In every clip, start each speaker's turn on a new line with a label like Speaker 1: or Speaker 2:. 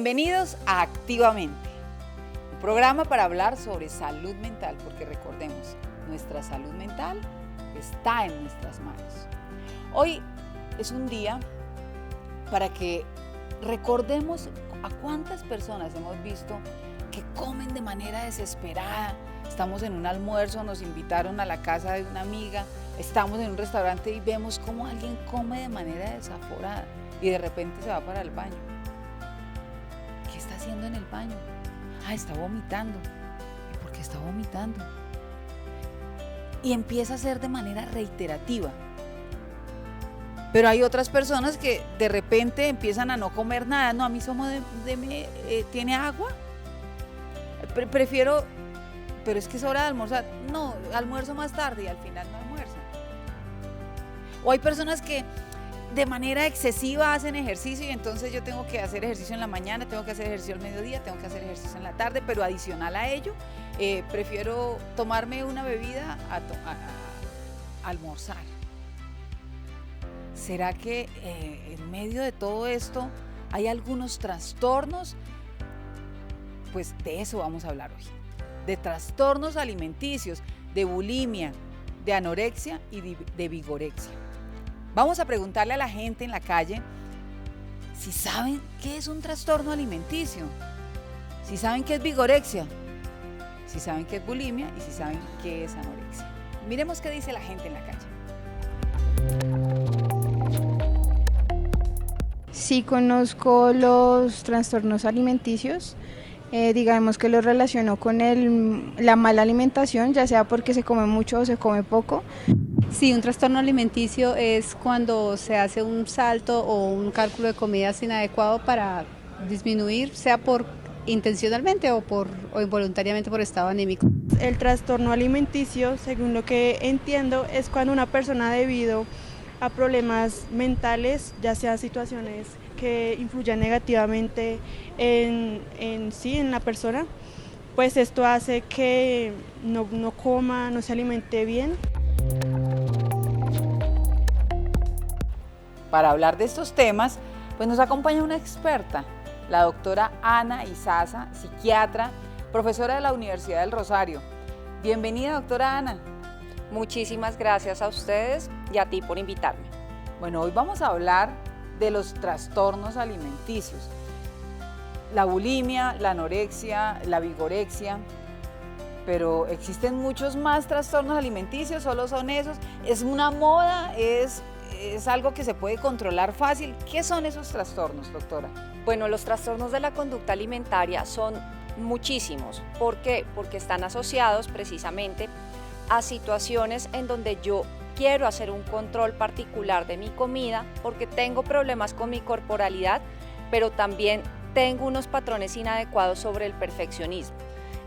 Speaker 1: Bienvenidos a Activamente, un programa para hablar sobre salud mental, porque recordemos, nuestra salud mental está en nuestras manos. Hoy es un día para que recordemos a cuántas personas hemos visto que comen de manera desesperada. Estamos en un almuerzo, nos invitaron a la casa de una amiga, estamos en un restaurante y vemos cómo alguien come de manera desaforada y de repente se va para el baño. ¿Qué está haciendo en el baño? Está vomitando. ¿Y por qué está vomitando? Y empieza a hacer de manera reiterativa. Pero hay otras personas que de repente empiezan a no comer nada. No, a mí ¿tiene agua? Prefiero, pero es que es hora de almorzar. No, almuerzo más tarde y al final no almuerzan. O hay personas que de manera excesiva hacen ejercicio y entonces yo tengo que hacer ejercicio en la mañana, tengo que hacer ejercicio al mediodía, tengo que hacer ejercicio en la tarde, pero adicional a ello, prefiero tomarme una bebida a almorzar. ¿Será que en medio de todo esto hay algunos trastornos? Pues de eso vamos a hablar hoy, de trastornos alimenticios, de bulimia, de anorexia y de vigorexia. Vamos a preguntarle a la gente en la calle si saben qué es un trastorno alimenticio, si saben qué es vigorexia, si saben qué es bulimia y si saben qué es anorexia. Miremos qué dice la gente en la calle.
Speaker 2: Sí conozco los trastornos alimenticios, digamos que los relaciono con la mala alimentación, ya sea porque se come mucho o se come poco.
Speaker 3: Sí, un trastorno alimenticio es cuando se hace un salto o un cálculo de comidas inadecuado para disminuir, sea por intencionalmente o involuntariamente por estado anímico.
Speaker 4: El trastorno alimenticio, según lo que entiendo, es cuando una persona debido a problemas mentales, ya sea situaciones que influyan negativamente en la persona, pues esto hace que no coma, no se alimente bien.
Speaker 1: Para hablar de estos temas, pues nos acompaña una experta, la doctora Ana Izaza, psiquiatra, profesora de la Universidad del Rosario. Bienvenida, doctora Ana.
Speaker 5: Muchísimas gracias a ustedes y a ti por invitarme.
Speaker 1: Bueno, hoy vamos a hablar de los trastornos alimenticios. La bulimia, la anorexia, la vigorexia, pero existen muchos más trastornos alimenticios, solo son esos. ¿Es una moda? ¿Es algo que se puede controlar fácil? ¿Qué son esos trastornos, doctora?
Speaker 5: Bueno, los trastornos de la conducta alimentaria son muchísimos. ¿Por qué? Porque están asociados precisamente a situaciones en donde yo quiero hacer un control particular de mi comida porque tengo problemas con mi corporalidad, pero también tengo unos patrones inadecuados sobre el perfeccionismo.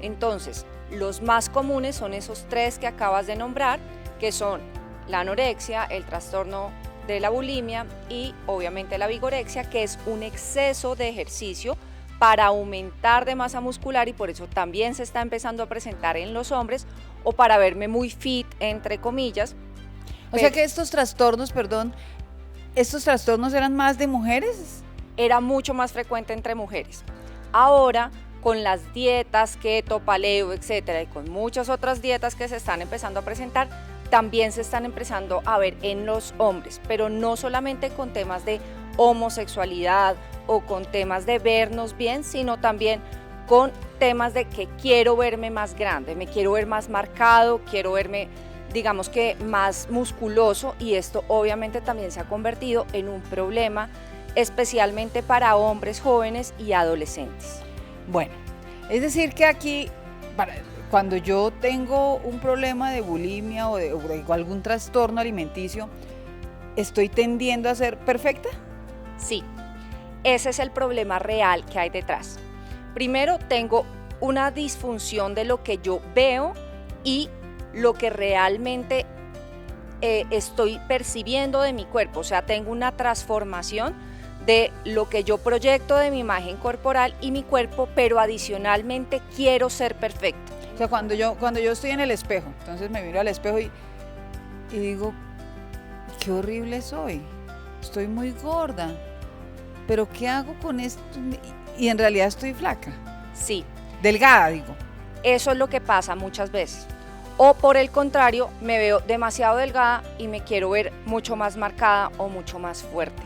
Speaker 5: Entonces, los más comunes son esos tres que acabas de nombrar, que son la anorexia, el trastorno de la bulimia y obviamente la vigorexia, que es un exceso de ejercicio para aumentar de masa muscular y por eso también se está empezando a presentar en los hombres o para verme muy fit, entre comillas.
Speaker 1: O sea que estos trastornos eran más de mujeres.
Speaker 5: Era mucho más frecuente entre mujeres. Ahora, con las dietas keto, paleo, etcétera, y con muchas otras dietas que se están empezando a presentar, también se están empezando a ver en los hombres, pero no solamente con temas de homosexualidad o con temas de vernos bien, sino también con temas de que quiero verme más grande, me quiero ver más marcado, quiero verme, digamos que más musculoso, y esto obviamente también se ha convertido en un problema, especialmente para hombres jóvenes y adolescentes.
Speaker 1: Bueno, es decir que aquí, cuando yo tengo un problema de bulimia o de algún trastorno alimenticio, ¿estoy tendiendo a ser perfecta?
Speaker 5: Sí, ese es el problema real que hay detrás. Primero, tengo una disfunción de lo que yo veo y lo que realmente estoy percibiendo de mi cuerpo, o sea, tengo una transformación de lo que yo proyecto de mi imagen corporal y mi cuerpo, pero adicionalmente quiero ser perfecto.
Speaker 1: O sea, cuando yo estoy en el espejo, entonces me miro al espejo y digo, qué horrible soy, estoy muy gorda, pero ¿qué hago con esto? y en realidad estoy flaca.
Speaker 5: Sí,
Speaker 1: Delgada, digo.
Speaker 5: eso es lo que pasa muchas veces. O por el contrario, me veo demasiado delgada y me quiero ver mucho más marcada o mucho más fuerte.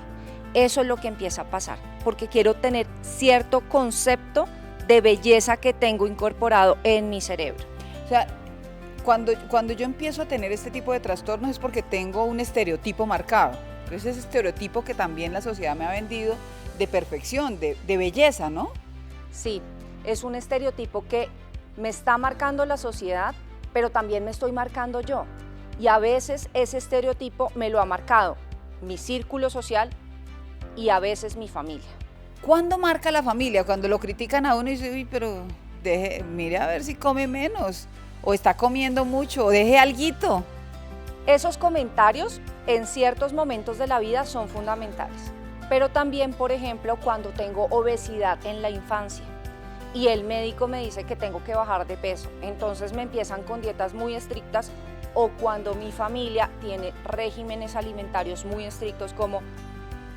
Speaker 5: Eso es lo que empieza a pasar, porque quiero tener cierto concepto de belleza que tengo incorporado en mi cerebro.
Speaker 1: O sea, cuando yo empiezo a tener este tipo de trastornos es porque tengo un estereotipo marcado. Entonces ese estereotipo que también la sociedad me ha vendido de perfección, de belleza, ¿no?
Speaker 5: Sí, es un estereotipo que me está marcando la sociedad, pero también me estoy marcando yo. Y a veces ese estereotipo me lo ha marcado mi círculo social y a veces mi familia.
Speaker 1: ¿Cuándo marca la familia? Cuando lo critican a uno y dice, uy, pero mire a ver si come menos, o está comiendo mucho, o deje alguito.
Speaker 5: Esos comentarios en ciertos momentos de la vida son fundamentales, pero también, por ejemplo, cuando tengo obesidad en la infancia y el médico me dice que tengo que bajar de peso, entonces me empiezan con dietas muy estrictas, o cuando mi familia tiene regímenes alimentarios muy estrictos como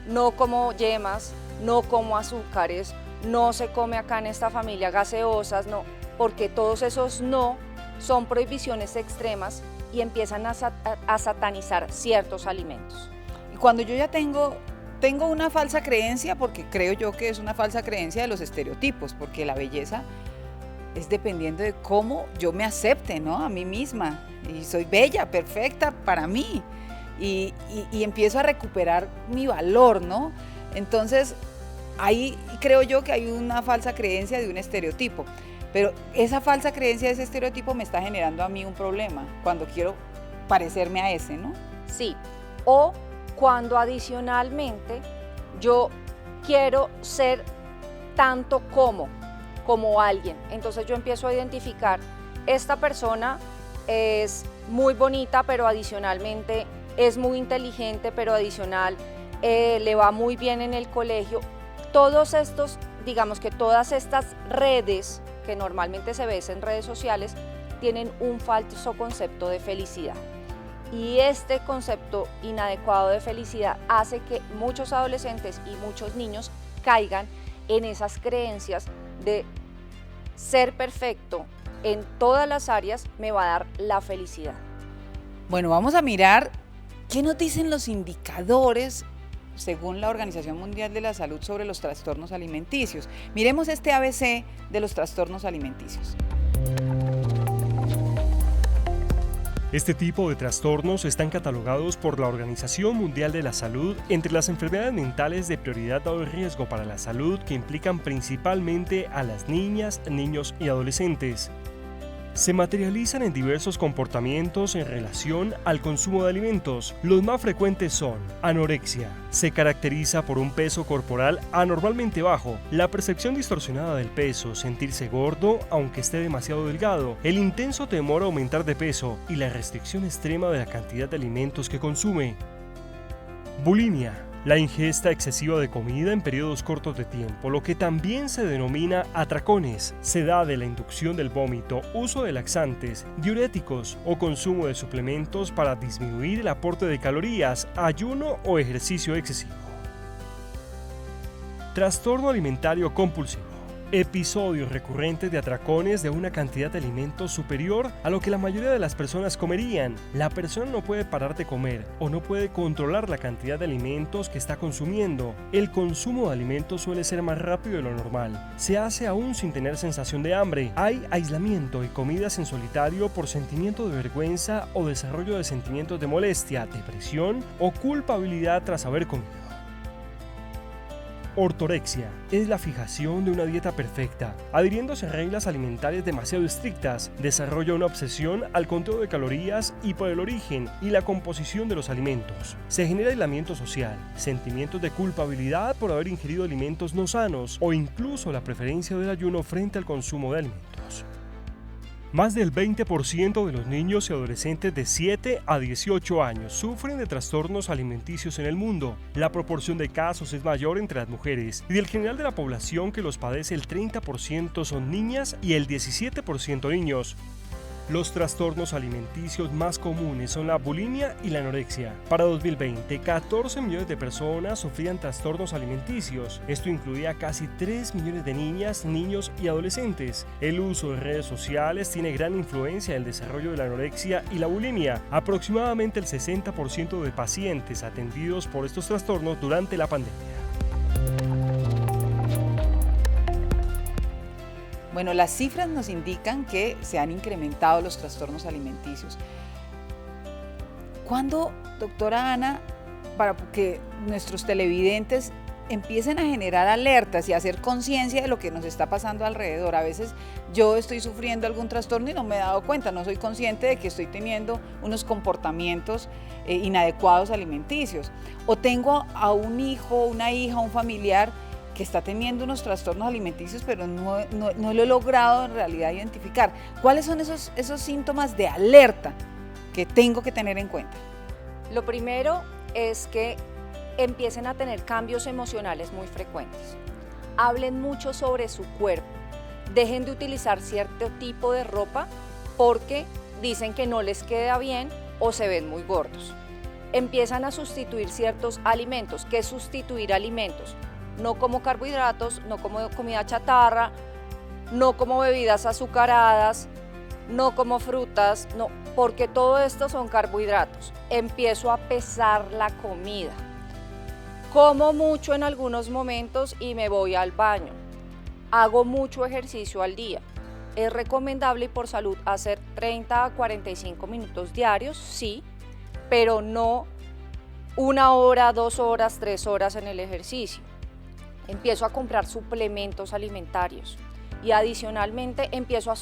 Speaker 5: no como yemas, no como azúcares, no se come acá en esta familia gaseosas, no, porque todos esos no son prohibiciones extremas y empiezan a satanizar ciertos alimentos.
Speaker 1: Y cuando yo ya tengo una falsa creencia, porque creo yo que es una falsa creencia de los estereotipos, porque la belleza es dependiendo de cómo yo me acepte, ¿no? A mí misma, y soy bella, perfecta para mí, y empiezo a recuperar mi valor, ¿no? Entonces, ahí creo yo que hay una falsa creencia de un estereotipo, pero esa falsa creencia de ese estereotipo me está generando a mí un problema cuando quiero parecerme a ese, ¿no?
Speaker 5: Sí, o cuando adicionalmente yo quiero ser tanto como alguien, entonces yo empiezo a identificar, esta persona es muy bonita, pero adicionalmente es muy inteligente, pero adicional le va muy bien en el colegio. Todos estos, digamos que todas estas redes que normalmente se ven en redes sociales tienen un falso concepto de felicidad. Y este concepto inadecuado de felicidad hace que muchos adolescentes y muchos niños caigan en esas creencias de ser perfecto en todas las áreas me va a dar la felicidad.
Speaker 1: Bueno, vamos a mirar qué nos dicen los indicadores según la Organización Mundial de la Salud sobre los trastornos alimenticios. Miremos este ABC de los trastornos alimenticios.
Speaker 6: Este tipo de trastornos están catalogados por la Organización Mundial de la Salud entre las enfermedades mentales de prioridad dado riesgo para la salud que implican principalmente a las niñas, niños y adolescentes. Se materializan en diversos comportamientos en relación al consumo de alimentos. Los más frecuentes son anorexia. Se caracteriza por un peso corporal anormalmente bajo, la percepción distorsionada del peso, sentirse gordo aunque esté demasiado delgado, el intenso temor a aumentar de peso y la restricción extrema de la cantidad de alimentos que consume. Bulimia. La ingesta excesiva de comida en periodos cortos de tiempo, lo que también se denomina atracones, se da de la inducción del vómito, uso de laxantes, diuréticos o consumo de suplementos para disminuir el aporte de calorías, ayuno o ejercicio excesivo. Trastorno alimentario compulsivo. Episodios recurrentes de atracones de una cantidad de alimentos superior a lo que la mayoría de las personas comerían. La persona no puede parar de comer o no puede controlar la cantidad de alimentos que está consumiendo. El consumo de alimentos suele ser más rápido de lo normal. Se hace aún sin tener sensación de hambre. Hay aislamiento y comidas en solitario por sentimiento de vergüenza o desarrollo de sentimientos de molestia, depresión o culpabilidad tras haber comido. Ortorexia es la fijación de una dieta perfecta, adhiriéndose a reglas alimentarias demasiado estrictas, desarrolla una obsesión al conteo de calorías y por el origen y la composición de los alimentos. Se genera aislamiento social, sentimientos de culpabilidad por haber ingerido alimentos no sanos o incluso la preferencia del ayuno frente al consumo de alimentos. Más del 20% de los niños y adolescentes de 7 a 18 años sufren de trastornos alimenticios en el mundo. La proporción de casos es mayor entre las mujeres y del general de la población que los padece el 30% son niñas y el 17% niños. Los trastornos alimenticios más comunes son la bulimia y la anorexia. Para 2020, 14 millones de personas sufrían trastornos alimenticios. Esto incluía casi 3 millones de niñas, niños y adolescentes. El uso de redes sociales tiene gran influencia en el desarrollo de la anorexia y la bulimia. Aproximadamente el 60% de pacientes atendidos por estos trastornos durante la pandemia.
Speaker 1: Bueno, las cifras nos indican que se han incrementado los trastornos alimenticios. ¿Cuándo, doctora Ana, para que nuestros televidentes empiecen a generar alertas y a hacer conciencia de lo que nos está pasando alrededor? A veces yo estoy sufriendo algún trastorno y no me he dado cuenta, no soy consciente de que estoy teniendo unos comportamientos inadecuados alimenticios. O tengo a un hijo, una hija, un familiar que está teniendo unos trastornos alimenticios, pero no lo he logrado en realidad identificar. ¿Cuáles son esos síntomas de alerta que tengo que tener en cuenta?
Speaker 5: Lo primero es que empiecen a tener cambios emocionales muy frecuentes. Hablen mucho sobre su cuerpo. Dejen de utilizar cierto tipo de ropa porque dicen que no les queda bien o se ven muy gordos. Empiezan a sustituir ciertos alimentos. ¿Qué es sustituir alimentos? No como carbohidratos, no como comida chatarra, no como bebidas azucaradas, no como frutas, no, porque todo esto son carbohidratos. Empiezo a pesar la comida. Como mucho en algunos momentos y me voy al baño. Hago mucho ejercicio al día. Es recomendable y por salud hacer 30 a 45 minutos diarios, sí, pero no 1 hora, 2 horas, 3 horas en el ejercicio. Empiezo a comprar suplementos alimentarios y adicionalmente empiezo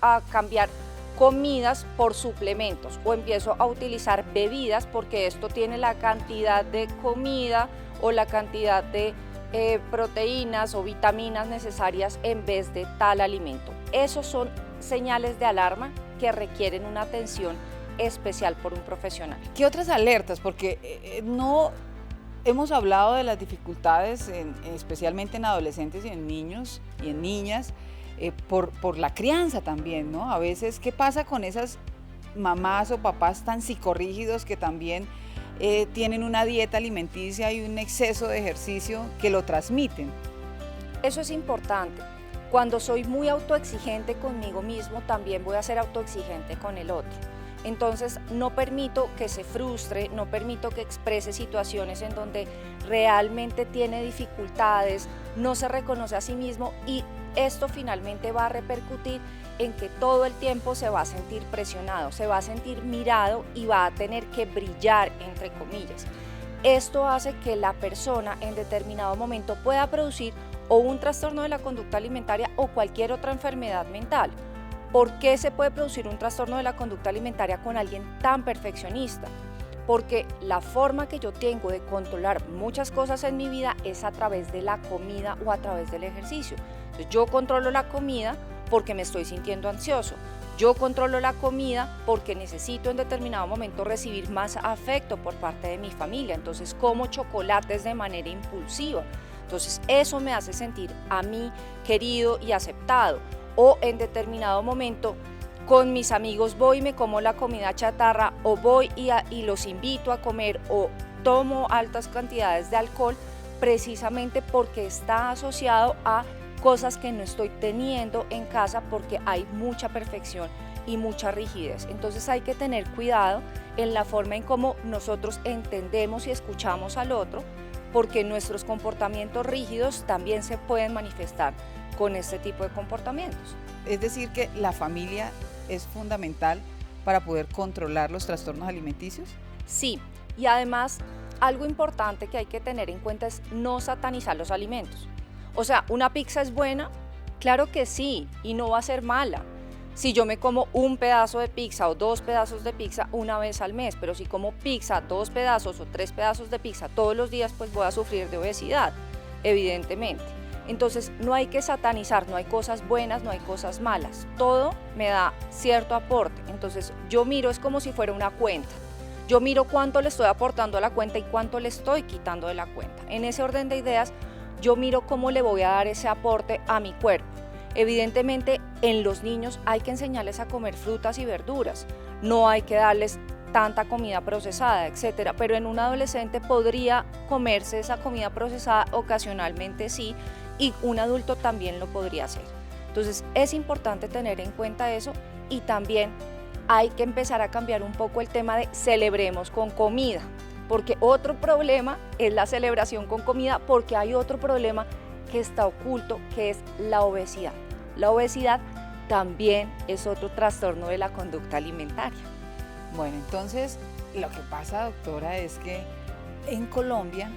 Speaker 5: a cambiar comidas por suplementos o empiezo a utilizar bebidas porque esto tiene la cantidad de comida o la cantidad de proteínas o vitaminas necesarias en vez de tal alimento. Esos son señales de alarma que requieren una atención especial por un profesional.
Speaker 1: ¿Qué otras alertas? Porque no hemos hablado de las dificultades, especialmente en adolescentes y en niños y en niñas, por la crianza también, ¿no? A veces, ¿qué pasa con esas mamás o papás tan psicorrígidos que también tienen una dieta alimenticia y un exceso de ejercicio que lo transmiten?
Speaker 5: Eso es importante. Cuando soy muy autoexigente conmigo mismo, también voy a ser autoexigente con el otro. Entonces no permito que se frustre, no permito que exprese situaciones en donde realmente tiene dificultades, no se reconoce a sí mismo y esto finalmente va a repercutir en que todo el tiempo se va a sentir presionado, se va a sentir mirado y va a tener que brillar, entre comillas. Esto hace que la persona en determinado momento pueda producir o un trastorno de la conducta alimentaria o cualquier otra enfermedad mental. ¿Por qué se puede producir un trastorno de la conducta alimentaria con alguien tan perfeccionista? Porque la forma que yo tengo de controlar muchas cosas en mi vida es a través de la comida o a través del ejercicio. Entonces, yo controlo la comida porque me estoy sintiendo ansioso. Yo controlo la comida porque necesito en determinado momento recibir más afecto por parte de mi familia. Entonces como chocolates de manera impulsiva. Entonces eso me hace sentir a mí querido y aceptado. O en determinado momento con mis amigos voy y me como la comida chatarra o voy y los invito a comer o tomo altas cantidades de alcohol precisamente porque está asociado a cosas que no estoy teniendo en casa porque hay mucha perfección y mucha rigidez. Entonces hay que tener cuidado en la forma en cómo nosotros entendemos y escuchamos al otro porque nuestros comportamientos rígidos también se pueden manifestar con este tipo de comportamientos.
Speaker 1: Es decir, que la familia es fundamental para poder controlar los trastornos alimenticios.
Speaker 5: Sí, y además algo importante que hay que tener en cuenta es no satanizar los alimentos. O sea, ¿una pizza es buena? Claro que sí, y no va a ser mala. Si yo me como un pedazo de pizza o 2 pedazos de pizza una vez al mes, pero si como pizza, 2 pedazos o 3 pedazos de pizza todos los días, pues voy a sufrir de obesidad, evidentemente. Entonces no hay que satanizar, no hay cosas buenas, no hay cosas malas. Todo me da cierto aporte. Entonces yo miro, es como si fuera una cuenta. Yo miro cuánto le estoy aportando a la cuenta y cuánto le estoy quitando de la cuenta. En ese orden de ideas, yo miro cómo le voy a dar ese aporte a mi cuerpo. Evidentemente, en los niños hay que enseñarles a comer frutas y verduras, no hay que darles tanta comida procesada, etcétera, pero en un adolescente podría comerse esa comida procesada ocasionalmente, sí, y un adulto también lo podría hacer. Entonces es importante tener en cuenta eso, y también hay que empezar a cambiar un poco el tema de celebremos con comida, porque otro problema es la celebración con comida, porque hay otro problema que está oculto, que es la obesidad. La obesidad también es otro trastorno de la conducta alimentaria.
Speaker 1: Bueno, entonces lo que pasa, doctora, es que en Colombia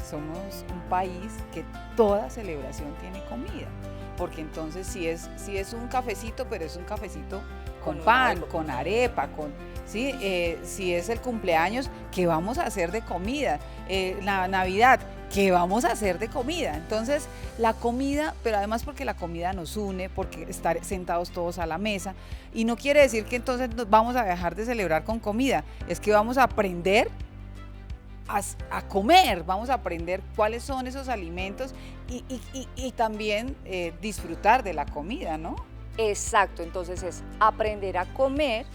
Speaker 1: somos un país que toda celebración tiene comida, porque entonces si es un cafecito, pero es un cafecito con pan, con arepa, ¿sí? Si es el cumpleaños, ¿qué vamos a hacer de comida? La Navidad, ¿qué vamos a hacer de comida? Entonces, la comida, pero además porque la comida nos une, porque estar sentados todos a la mesa, y no quiere decir que entonces nos vamos a dejar de celebrar con comida, es que vamos a aprender a comer, vamos a aprender cuáles son esos alimentos y también disfrutar de la comida, ¿no?
Speaker 5: Exacto, entonces es aprender a comer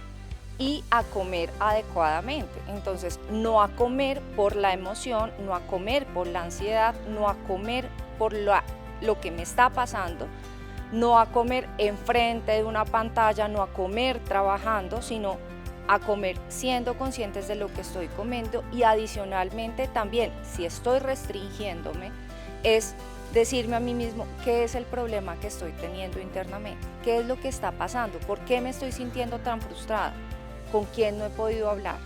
Speaker 5: y a comer adecuadamente. Entonces, no a comer por la emoción, no a comer por la ansiedad, no a comer por lo que me está pasando, no a comer enfrente de una pantalla, no a comer trabajando, sino a comer siendo conscientes de lo que estoy comiendo, y adicionalmente también, si estoy restringiéndome, es decirme a mí mismo qué es el problema que estoy teniendo internamente, qué es lo que está pasando, por qué me estoy sintiendo tan frustrada, con quién no he podido hablar,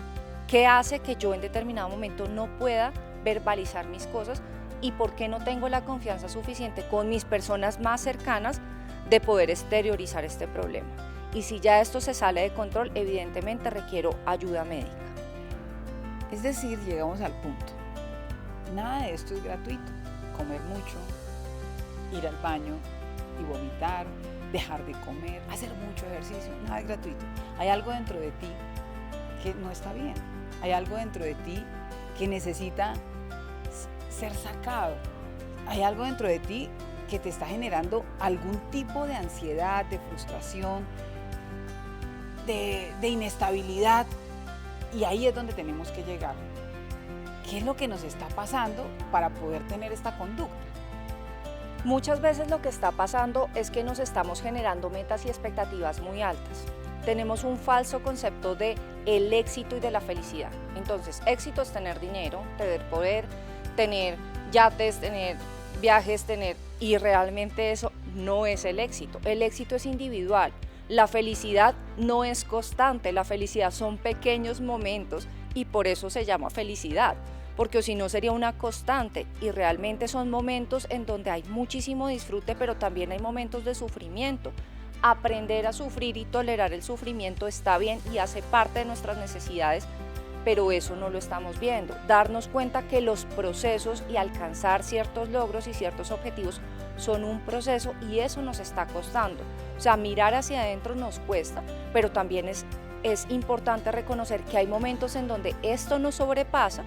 Speaker 5: qué hace que yo en determinado momento no pueda verbalizar mis cosas, y por qué no tengo la confianza suficiente con mis personas más cercanas de poder exteriorizar este problema. Y si ya esto se sale de control, evidentemente requiero ayuda médica.
Speaker 1: Es decir, llegamos al punto, nada de esto es gratuito. Comer mucho, ir al baño y vomitar, dejar de comer, hacer mucho ejercicio, nada es gratuito. Hay algo dentro de ti que no está bien, hay algo dentro de ti que necesita ser sacado, hay algo dentro de ti que te está generando algún tipo de ansiedad, de frustración, de inestabilidad, y ahí es donde tenemos que llegar. ¿Qué es lo que nos está pasando para poder tener esta conducta?
Speaker 5: Muchas veces lo que está pasando es que nos estamos generando metas y expectativas muy altas. Tenemos un falso concepto de el éxito y de la felicidad. Entonces, éxito es tener dinero, tener poder, tener yates, tener viajes, y realmente eso no es el éxito. El éxito es individual. La felicidad no es constante, la felicidad son pequeños momentos, y por eso se llama felicidad, porque si no sería una constante, y realmente son momentos en donde hay muchísimo disfrute, pero también hay momentos de sufrimiento. Aprender a sufrir y tolerar el sufrimiento está bien y hace parte de nuestras necesidades, pero eso no lo estamos viendo. Darnos cuenta que los procesos y alcanzar ciertos logros y ciertos objetivos son un proceso, y eso nos está costando. O sea, mirar hacia adentro nos cuesta, pero también es importante reconocer que hay momentos en donde esto nos sobrepasa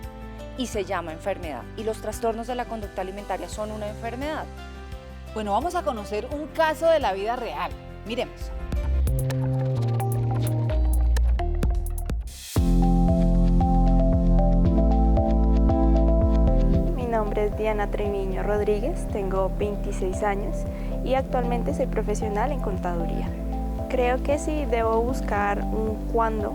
Speaker 5: y se llama enfermedad, y los trastornos de la conducta alimentaria son una enfermedad.
Speaker 1: Bueno, vamos a conocer un caso de la vida real. Miremos.
Speaker 7: Mi nombre es Diana Treviño Rodríguez, tengo 26 años y actualmente soy profesional en contaduría. Creo que si debo buscar un cuándo,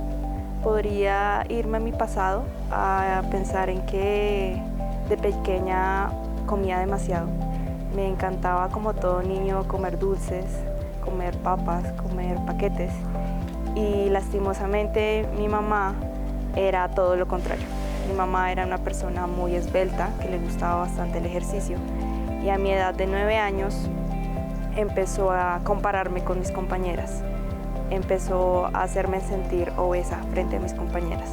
Speaker 7: podría irme a mi pasado a pensar en que de pequeña comía demasiado. Me encantaba, como todo niño, comer dulces, comer papas, comer paquetes, y lastimosamente mi mamá era todo lo contrario. Mi mamá era una persona muy esbelta, que le gustaba bastante el ejercicio, y a mi edad de 9 años empezó a compararme con mis compañeras. Empezó a hacerme sentir obesa frente a mis compañeras.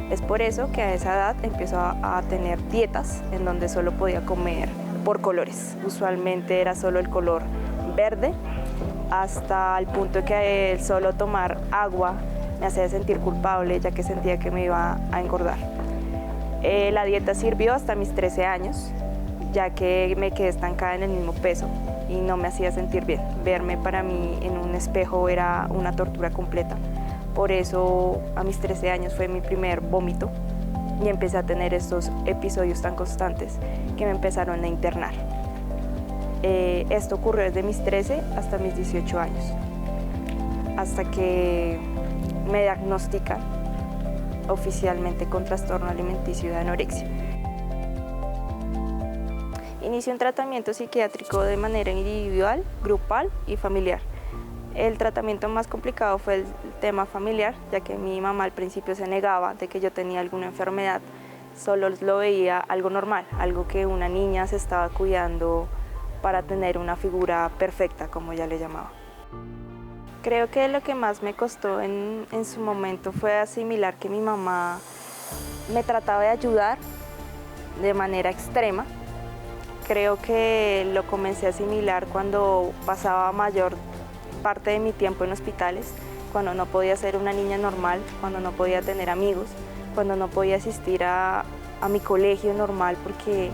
Speaker 7: Es por eso que a esa edad empezó a tener dietas en donde solo podía comer por colores. Usualmente era solo el color verde, hasta el punto de que el solo tomar agua me hacía sentir culpable, ya que sentía que me iba a engordar. La dieta sirvió hasta mis 13 años, ya que me quedé estancada en el mismo peso. y no me hacía sentir bien. Verme para mí en un espejo era una tortura completa. Por eso a mis 13 años fue mi primer vómito y empecé a tener estos episodios tan constantes que me empezaron a internar. Esto ocurrió desde mis 13 hasta mis 18 años, hasta que me diagnostican oficialmente con trastorno alimenticio de anorexia. Inicié un tratamiento psiquiátrico de manera individual, grupal y familiar. El tratamiento más complicado fue el tema familiar, ya que mi mamá al principio se negaba de que yo tenía alguna enfermedad, solo lo veía algo normal, algo que una niña se estaba cuidando para tener una figura perfecta, como ella le llamaba. Creo que lo que más me costó en su momento fue asimilar que mi mamá me trataba de ayudar de manera extrema. Creo que lo comencé a asimilar cuando pasaba mayor parte de mi tiempo en hospitales, cuando no podía ser una niña normal, cuando no podía tener amigos, cuando no podía asistir a mi colegio normal porque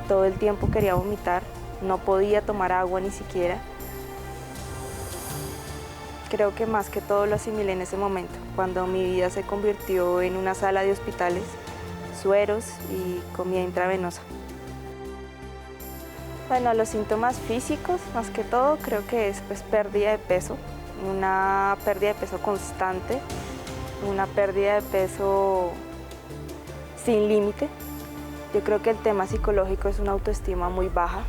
Speaker 7: todo el tiempo quería vomitar, no podía tomar agua ni siquiera. Creo que más que todo lo asimilé en ese momento, cuando mi vida se convirtió en una sala de hospitales, sueros y comida intravenosa. Bueno, los síntomas físicos, más que todo, creo que es pérdida de peso, una pérdida de peso constante, una pérdida de peso sin límite. Yo creo que el tema psicológico es una autoestima muy baja.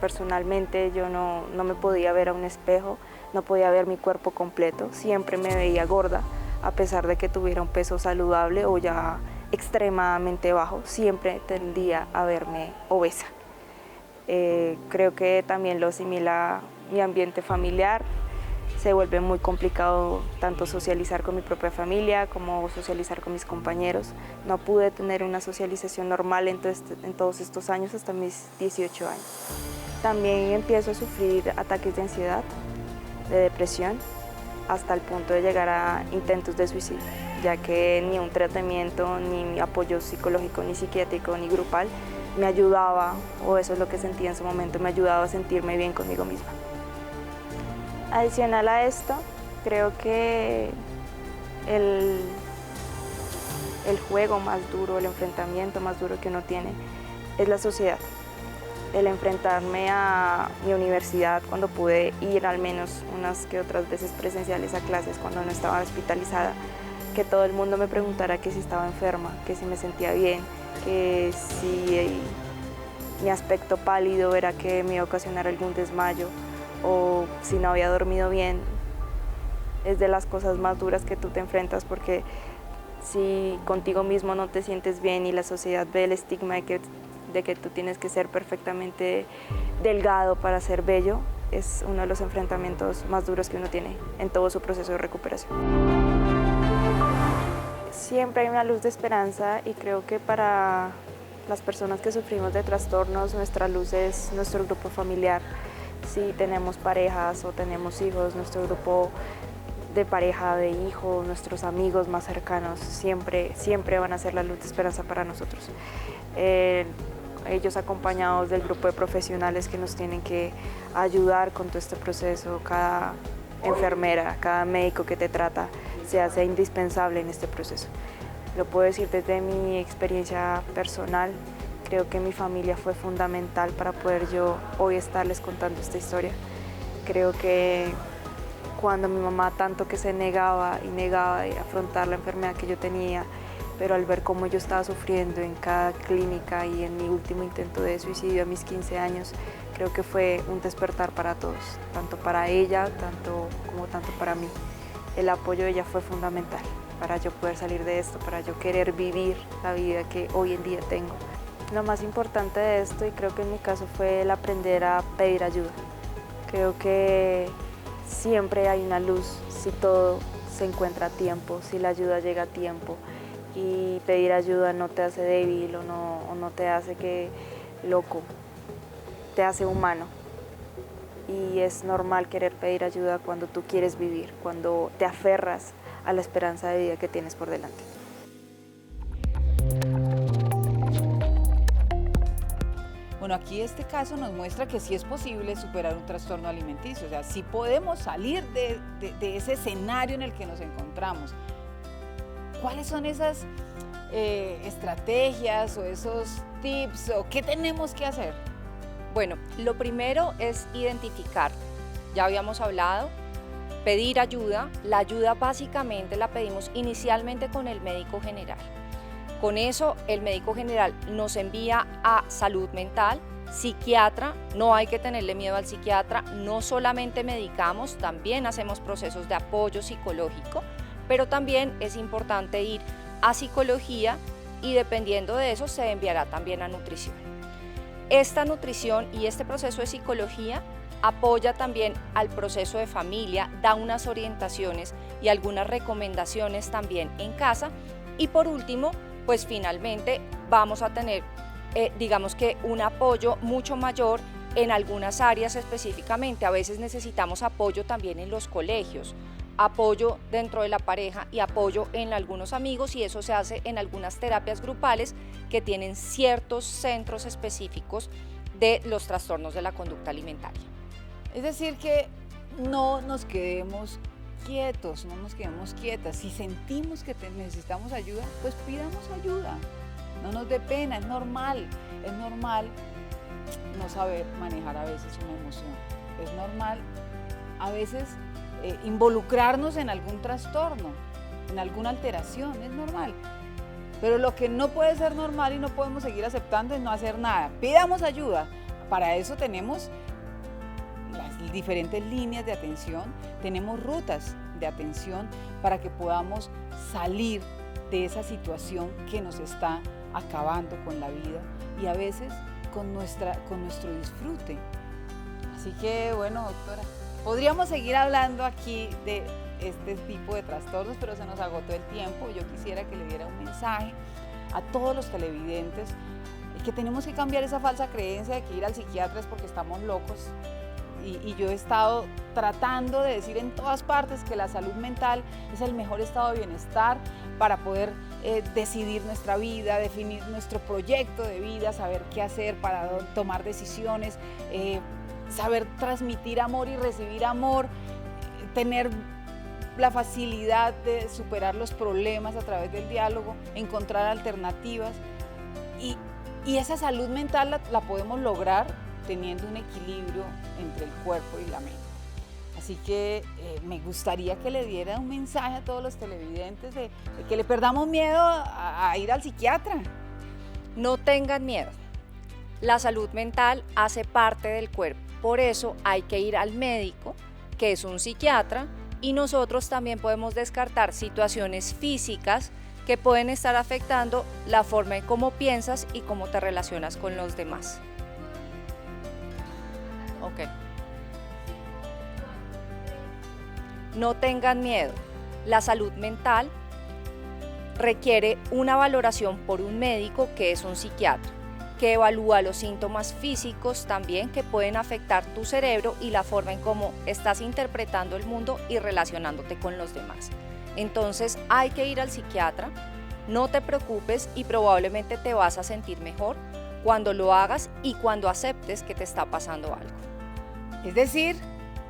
Speaker 7: Personalmente yo no me podía ver a un espejo, no podía ver mi cuerpo completo, siempre me veía gorda, a pesar de que tuviera un peso saludable o ya extremadamente bajo, siempre tendía a verme obesa. Creo que también lo asimila mi ambiente familiar, se vuelve muy complicado tanto socializar con mi propia familia como socializar con mis compañeros. No pude tener una socialización normal en todos estos años hasta mis 18 años. También empiezo a sufrir ataques de ansiedad, de depresión, hasta el punto de llegar a intentos de suicidio, ya que ni un tratamiento, ni apoyo psicológico, ni psiquiátrico, ni grupal me ayudaba, o eso es lo que sentía en su momento, me ayudaba a sentirme bien conmigo misma. Adicional a esto, creo que el juego más duro, el enfrentamiento más duro que uno tiene es la sociedad. El enfrentarme a mi universidad cuando pude ir al menos unas que otras veces presenciales a clases cuando no estaba hospitalizada, que todo el mundo me preguntara que si estaba enferma, que si me sentía bien, que si mi aspecto pálido era que me iba a ocasionar algún desmayo o si no había dormido bien. Es de las cosas más duras que tú te enfrentas, porque si contigo mismo no te sientes bien y la sociedad ve el estigma de que tú tienes que ser perfectamente delgado para ser bello, es uno de los enfrentamientos más duros que uno tiene en todo su proceso de recuperación. Siempre hay una luz de esperanza y creo que para las personas que sufrimos de trastornos, nuestra luz es nuestro grupo familiar. Si tenemos parejas o tenemos hijos, nuestro grupo de pareja, de hijos, nuestros amigos más cercanos, siempre van a ser la luz de esperanza para nosotros. Ellos acompañados del grupo de profesionales que nos tienen que ayudar con todo este proceso, cada enfermera, cada médico que te trata, se hace indispensable en este proceso. Lo puedo decir desde mi experiencia personal. Creo que mi familia fue fundamental para poder yo hoy estarles contando esta historia. Creo que cuando mi mamá tanto que se negaba de afrontar la enfermedad que yo tenía, pero al ver cómo yo estaba sufriendo en cada clínica y en mi último intento de suicidio a mis 15 años, creo que fue un despertar para todos, tanto para ella como para mí. El apoyo de ella fue fundamental para yo poder salir de esto, para yo querer vivir la vida que hoy en día tengo. Lo más importante de esto, y creo que en mi caso, fue el aprender a pedir ayuda. Creo que siempre hay una luz si todo se encuentra a tiempo, si la ayuda llega a tiempo. Y pedir ayuda no te hace débil o no te hace loco, te hace humano. Y es normal querer pedir ayuda cuando tú quieres vivir, cuando te aferras a la esperanza de vida que tienes por delante.
Speaker 1: Bueno, bueno, aquí este caso nos muestra que sí es posible superar un trastorno alimenticio, o sea, sí podemos salir de ese escenario en el que nos encontramos. ¿Cuáles son esas estrategias o esos tips o qué tenemos que hacer?
Speaker 5: Bueno, lo primero es identificar, ya habíamos hablado, pedir ayuda. La ayuda básicamente la pedimos inicialmente con el médico general. Con eso el médico general nos envía a salud mental, psiquiatra, no hay que tenerle miedo al psiquiatra, no solamente medicamos, también hacemos procesos de apoyo psicológico, pero también es importante ir a psicología y dependiendo de eso se enviará también a nutrición. Esta nutrición y este proceso de psicología apoya también al proceso de familia, da unas orientaciones y algunas recomendaciones también en casa y por último, pues finalmente vamos a tener, digamos que un apoyo mucho mayor en algunas áreas específicamente. A veces necesitamos apoyo también en los colegios, apoyo dentro de la pareja y apoyo en algunos amigos y eso se hace en algunas terapias grupales que tienen ciertos centros específicos de los trastornos de la conducta alimentaria.
Speaker 1: Es decir que no nos quedemos quietos, no nos quedemos quietas. Si sentimos que necesitamos ayuda, pues pidamos ayuda. No nos dé pena, es normal no saber manejar a veces una emoción. Es normal a veces involucrarnos en algún trastorno, en alguna alteración, es normal. Pero lo que no puede ser normal y no podemos seguir aceptando es no hacer nada. Pidamos ayuda. Para eso tenemos las diferentes líneas de atención, tenemos rutas de atención para que podamos salir de esa situación que nos está acabando con la vida y a veces con nuestro disfrute. Así que bueno, doctora, podríamos seguir hablando aquí de este tipo de trastornos, pero se nos agotó el tiempo. Yo quisiera que le diera un mensaje a todos los televidentes que tenemos que cambiar esa falsa creencia de que ir al psiquiatra es porque estamos locos. Y yo he estado tratando de decir en todas partes que la salud mental es el mejor estado de bienestar para poder decidir nuestra vida, definir nuestro proyecto de vida, saber qué hacer para tomar decisiones, saber transmitir amor y recibir amor, tener la facilidad de superar los problemas a través del diálogo, encontrar alternativas y esa salud mental la podemos lograr teniendo un equilibrio entre el cuerpo y la mente. Así que me gustaría que le diera un mensaje a todos los televidentes de que le perdamos miedo a ir al psiquiatra.
Speaker 5: No tengan miedo. La salud mental hace parte del cuerpo. Por eso hay que ir al médico, que es un psiquiatra, y nosotros también podemos descartar situaciones físicas que pueden estar afectando la forma en cómo piensas y cómo te relacionas con los demás. Ok. No tengan miedo. La salud mental requiere una valoración por un médico que es un psiquiatra, que evalúa los síntomas físicos también que pueden afectar tu cerebro y la forma en cómo estás interpretando el mundo y relacionándote con los demás. Entonces hay que ir al psiquiatra, no te preocupes y probablemente te vas a sentir mejor cuando lo hagas y cuando aceptes que te está pasando algo.
Speaker 1: Es decir,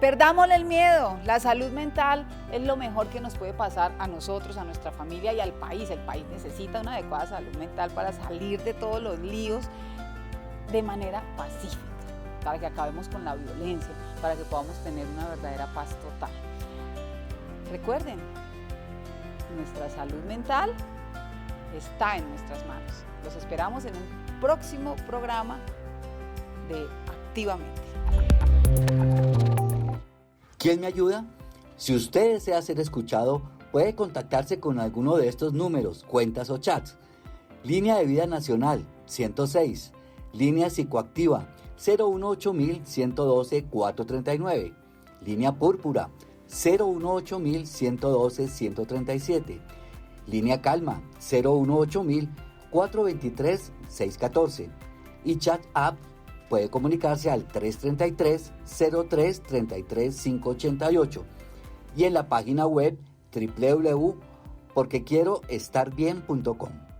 Speaker 1: perdámosle el miedo. La salud mental es lo mejor que nos puede pasar a nosotros, a nuestra familia y al país. El país necesita una adecuada salud mental para salir de todos los líos de manera pacífica, para que acabemos con la violencia, para que podamos tener una verdadera paz total. Recuerden, nuestra salud mental está en nuestras manos. Los esperamos en un próximo programa de Activamente.
Speaker 8: ¿Quién me ayuda? Si usted desea ser escuchado, puede contactarse con alguno de estos números, cuentas o chats. Línea de Vida Nacional 106, Línea Psicoactiva 018-112-439, Línea Púrpura 018-112-137, Línea Calma 018-423-614 y Chat App puede comunicarse al 333-03-33-588 y en la página web www.porquequieroestarbien.com.